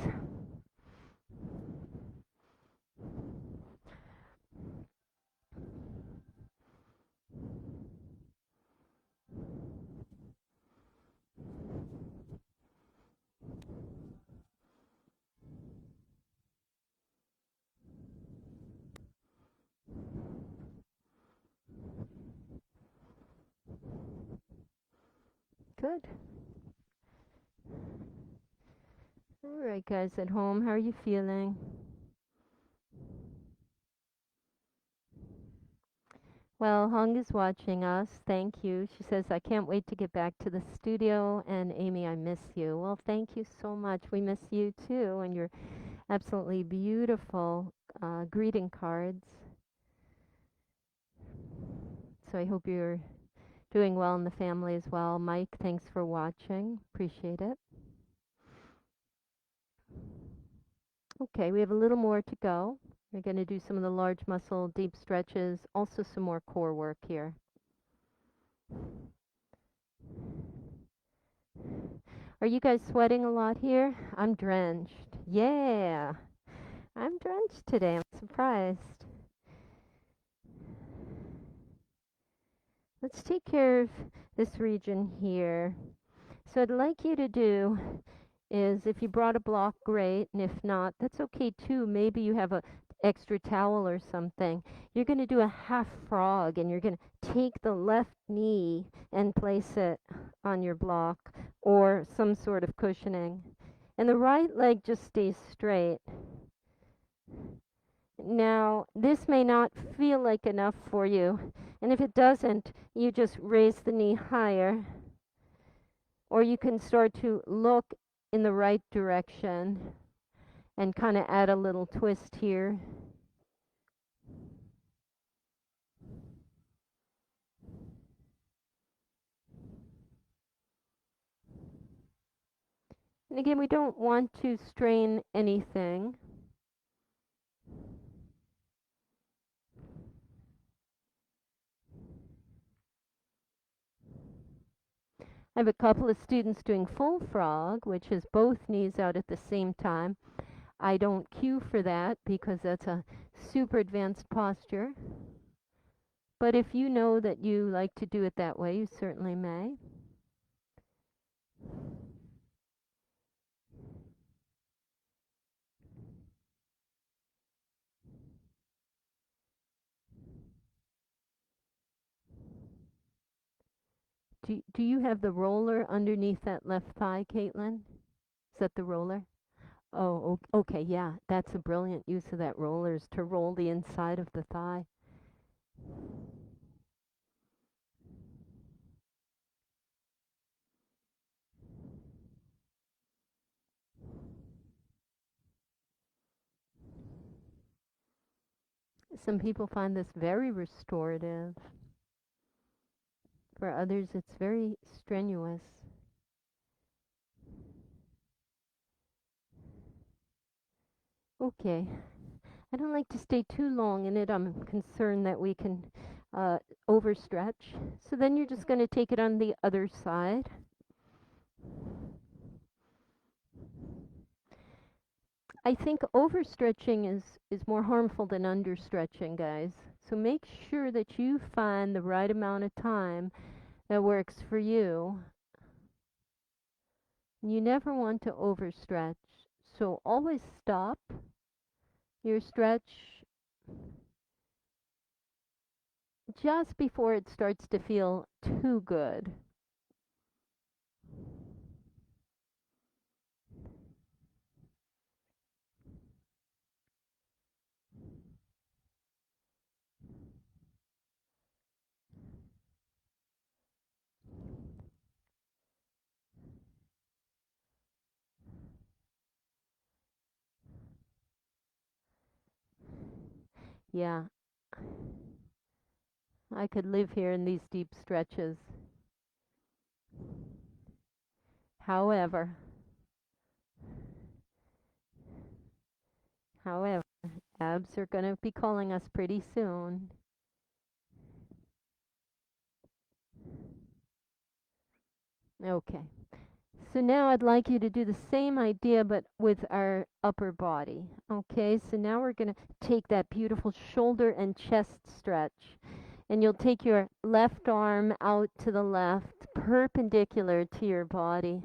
Good. All right, guys at home, how are you feeling? Well, Hung is watching us. Thank you. She says, I can't wait to get back to the studio. And Amy, I miss you. Well, thank you so much. We miss you too. And your absolutely beautiful greeting cards. So I hope you're doing well in the family as well. Mike, thanks for watching. Appreciate it. Okay, we have a little more to go. We're going to do some of the large muscle deep stretches, also some more core work here. Are you guys sweating a lot here? I'm drenched. Yeah, I'm drenched today. I'm surprised. Let's take care of this region here. So I'd like you to do is if you brought a block, great, and if not, that's okay too. Maybe you have a extra towel or something. You're going to do a half frog, and you're going to take the left knee and place it on your block or some sort of cushioning. And the right leg just stays straight. Now, this may not feel like enough for you, and if it doesn't, you just raise the knee higher, or you can start to look in the right direction and kind of add a little twist here. And again, we don't want to strain anything. I have a couple of students doing full frog, which is both knees out at the same time. I don't cue for that because that's a super advanced posture. But if you know that you like to do it that way, you certainly may. Do you have the roller underneath that left thigh, Caitlin? Is that the roller? Oh, okay, yeah. That's a brilliant use of that roller, is to roll the inside of the thigh. Some people find this very restorative. For others, it's very strenuous. Okay. I don't like to stay too long in it. I'm concerned that we can overstretch. So then you're just going to take it on the other side. I think overstretching is more harmful than understretching, guys. So make sure that you find the right amount of time that works for you. You never want to overstretch. So always stop your stretch just before it starts to feel too good. Yeah, I could live here in these deep stretches. However, however, abs are going to be calling us pretty soon. Okay. So now I'd like you to do the same idea but with our upper body. Okay, so now we're going to take that beautiful shoulder and chest stretch. And you'll take your left arm out to the left, perpendicular to your body,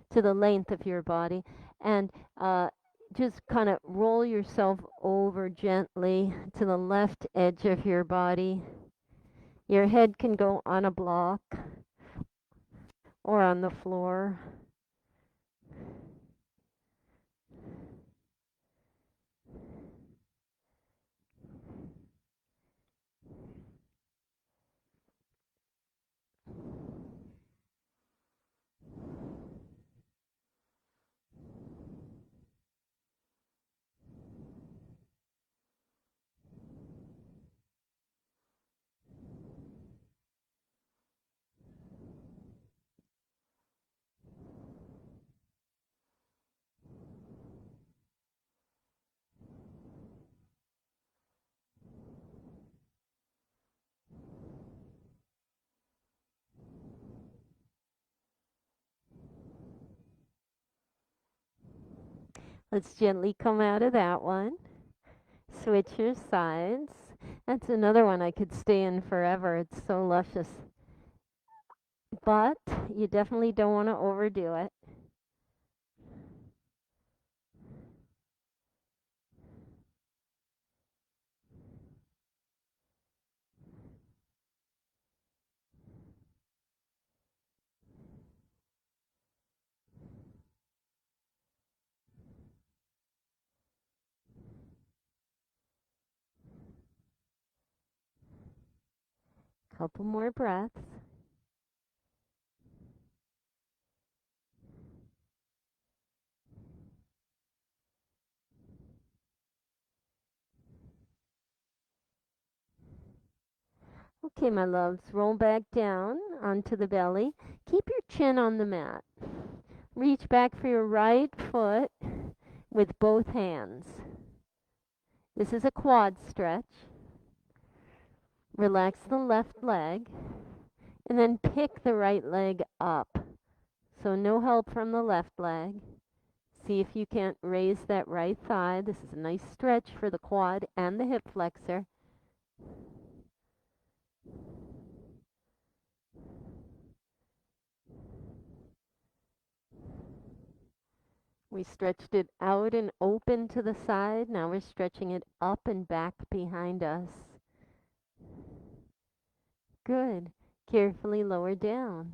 to the length of your body. And just kind of roll yourself over gently to the left edge of your body. Your head can go on a block or on the floor. Let's gently come out of that one. Switch your sides. That's another one I could stay in forever. It's so luscious. But you definitely don't want to overdo it. Couple more breaths. Okay, my loves, roll back down onto the belly. Keep your chin on the mat. Reach back for your right foot with both hands. This is a quad stretch. Relax the left leg and then pick the right leg up. So no help from the left leg. See if you can't raise that right thigh. This is a nice stretch for the quad and the hip flexor. We stretched it out and open to the side. Now we're stretching it up and back behind us. Good. Carefully lower down.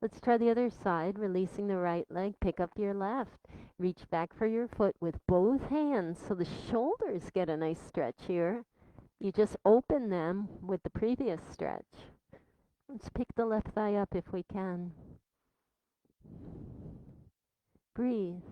Let's try the other side, releasing the right leg. Pick up your left. Reach back for your foot with both hands so the shoulders get a nice stretch here. You just open them with the previous stretch. Let's pick the left thigh up if we can. Breathe.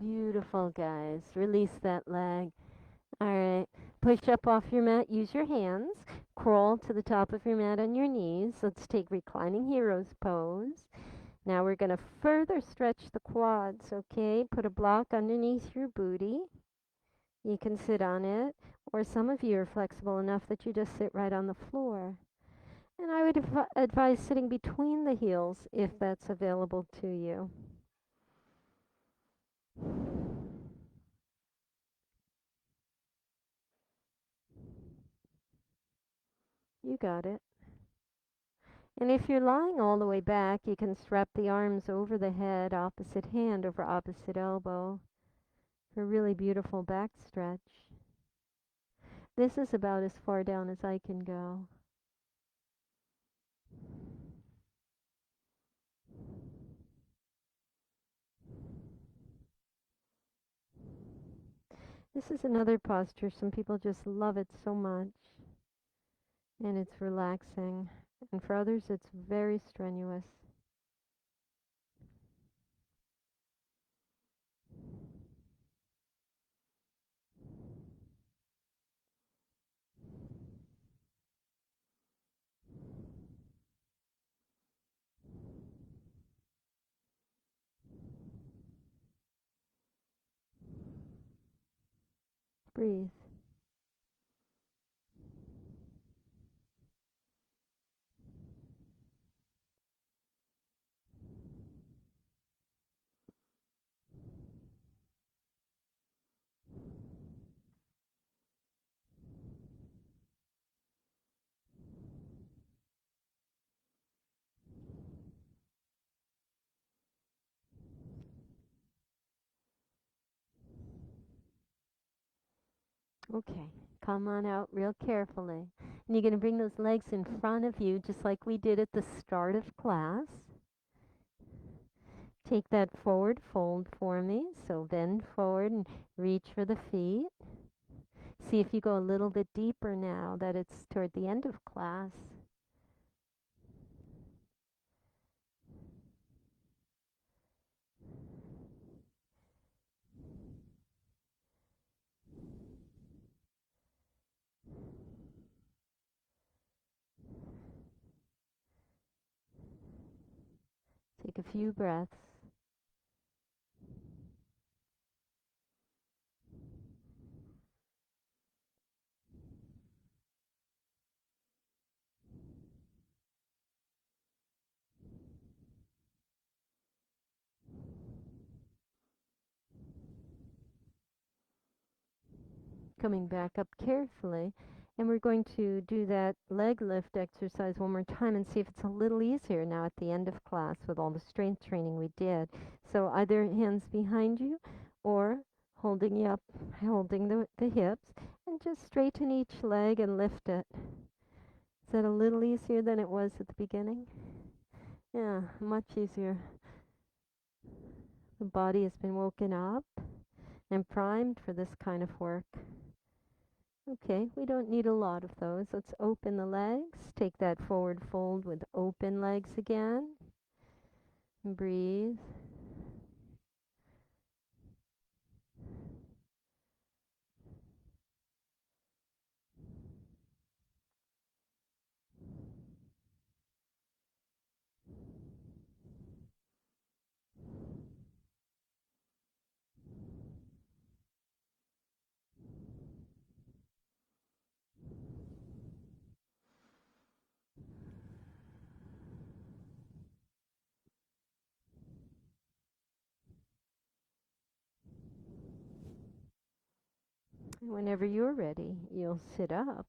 Beautiful, guys. Release that leg. All right. Push up off your mat. Use your hands. Crawl to the top of your mat on your knees. Let's take reclining heroes pose. Now we're going to further stretch the quads, okay? Put a block underneath your booty. You can sit on it, or some of you are flexible enough that you just sit right on the floor. And I would advise sitting between the heels if that's available to you. You got it. And if you're lying all the way back, you can strap the arms over the head, opposite hand over opposite elbow for a really beautiful back stretch. This is about as far down as I can go. This is another posture. Some people just love it so much. And it's relaxing. And for others, it's very strenuous. Breathe. Okay, come on out real carefully. And you're going to bring those legs in front of you just like we did at the start of class. Take that forward fold for me. So bend forward and reach for the feet. See if you go a little bit deeper now that it's toward the end of class. Take a few breaths. Coming back up carefully. And we're going to do that leg lift exercise one more time and see if it's a little easier now at the end of class with all the strength training we did. So either hands behind you or holding you up, holding the hips, and just straighten each leg and lift it. Is that a little easier than it was at the beginning? Yeah, much easier. The body has been woken up and primed for this kind of work. Okay, we don't need a lot of those. Let's open the legs. Take that forward fold with open legs again. Breathe. Whenever you're ready, you'll sit up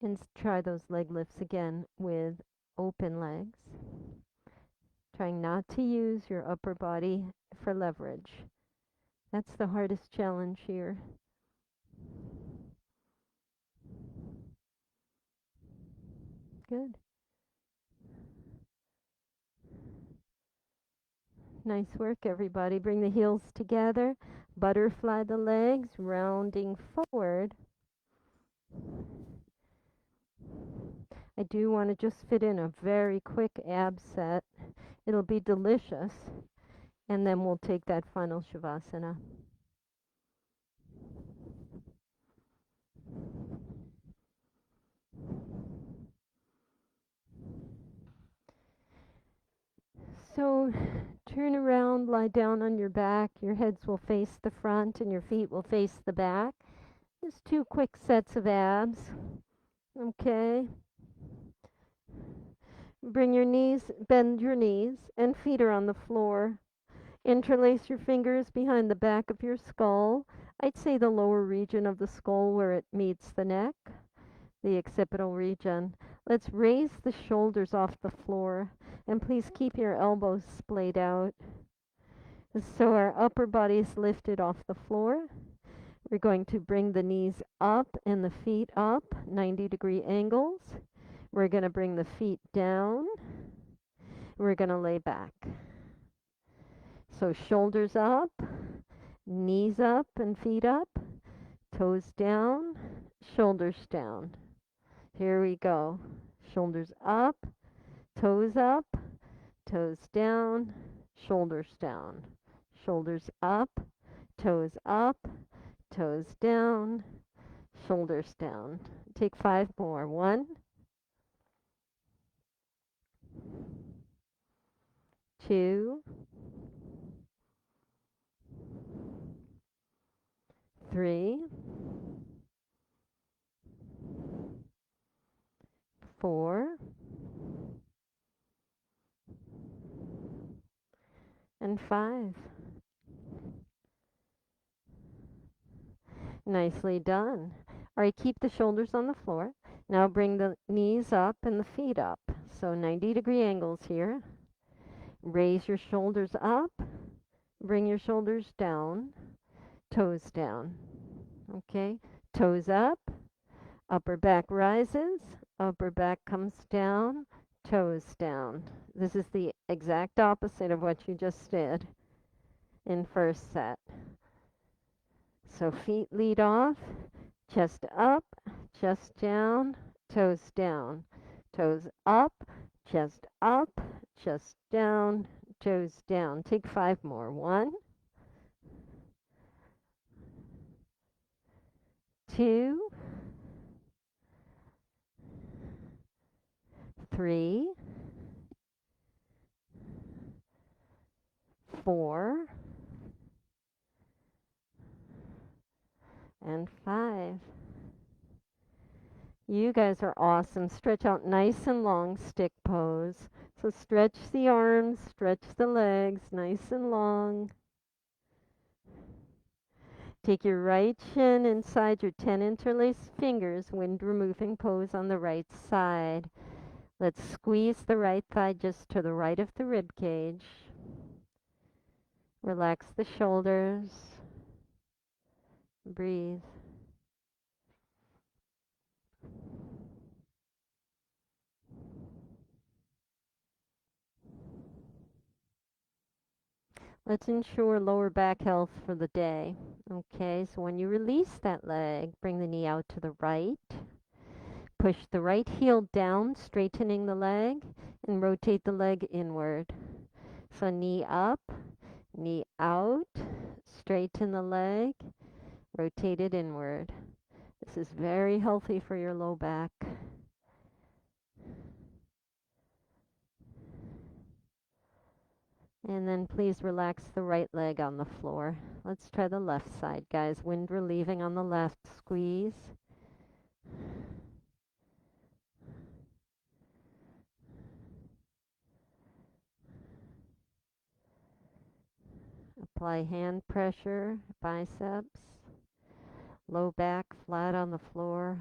and try those leg lifts again with open legs. Trying not to use your upper body for leverage. That's the hardest challenge here. Good. Nice work, everybody. Bring the heels together. Butterfly the legs, rounding forward. I do want to just fit in a very quick ab set. It'll be delicious. And then we'll take that final Shavasana. So turn around, lie down on your back. Your heads will face the front and your feet will face the back. Just two quick sets of abs. Okay. Bend your knees, and feet are on the floor. Interlace your fingers behind the back of your skull. I'd say the lower region of the skull where it meets the neck, the occipital region. Let's raise the shoulders off the floor, and please keep your elbows splayed out. So our upper body is lifted off the floor. We're going to bring the knees up and the feet up, 90-degree angles. We're going to bring the feet down. We're going to lay back. So shoulders up, knees up and feet up, toes down, shoulders down. Here we go. Shoulders up, toes down, shoulders down. Shoulders up, toes down, shoulders down. Take 5 more. 1, 2, 3, 4, and 5. Nicely done. All right, keep the shoulders on the floor. Now bring the knees up and the feet up. So 90-degree angles here. Raise your shoulders up. Bring your shoulders down. Toes down. Okay, toes up. Upper back rises. Upper back comes down. Toes down. This is the exact opposite of what you just did in first set. So feet lead off, chest up, chest down, toes down, toes up, chest down, toes down. Take 5 more. 1, 2, 3, 4, and 5. You guys are awesome. Stretch out nice and long, stick pose. So stretch the arms, stretch the legs, nice and long. Take your right shin inside your 10 interlaced fingers, wind removing pose on the right side. Let's squeeze the right thigh just to the right of the rib cage. Relax the shoulders. Breathe. Let's ensure lower back health for the day. Okay, so when you release that leg, bring the knee out to the right. Push the right heel down, straightening the leg, and rotate the leg inward. So knee up, knee out, straighten the leg, rotate it inward. This is very healthy for your low back. And then please relax the right leg on the floor. Let's try the left side, guys. Wind relieving on the left. Squeeze. Apply hand pressure, biceps. Low back flat on the floor.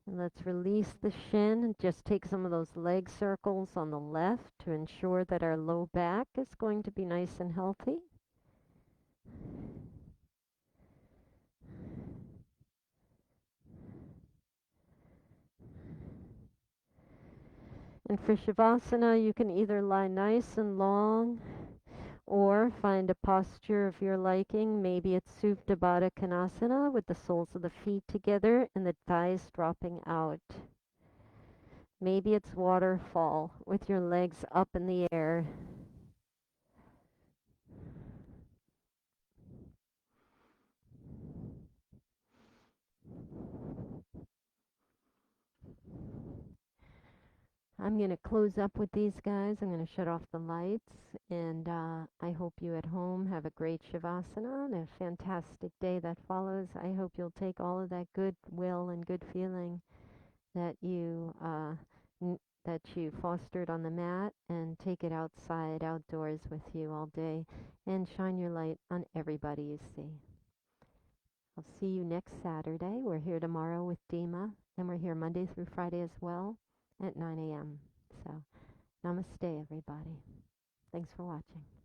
And let's release the shin and just take some of those leg circles on the left to ensure that our low back is going to be nice and healthy. And for Shavasana, you can either lie nice and long or find a posture of your liking. Maybe it's Supta Baddha Konasana with the soles of the feet together and the thighs dropping out. Maybe it's waterfall with your legs up in the air. I'm going to close up with these guys. I'm going to shut off the lights. And I hope you at home have a great Shavasana and a fantastic day that follows. I hope you'll take all of that good will and good feeling that n- that you fostered on the mat and take it outside, outdoors with you all day and shine your light on everybody you see. I'll see you next Saturday. We're here tomorrow with Dima, and we're here Monday through Friday as well at 9 a.m. So, namaste, everybody. Thanks for watching.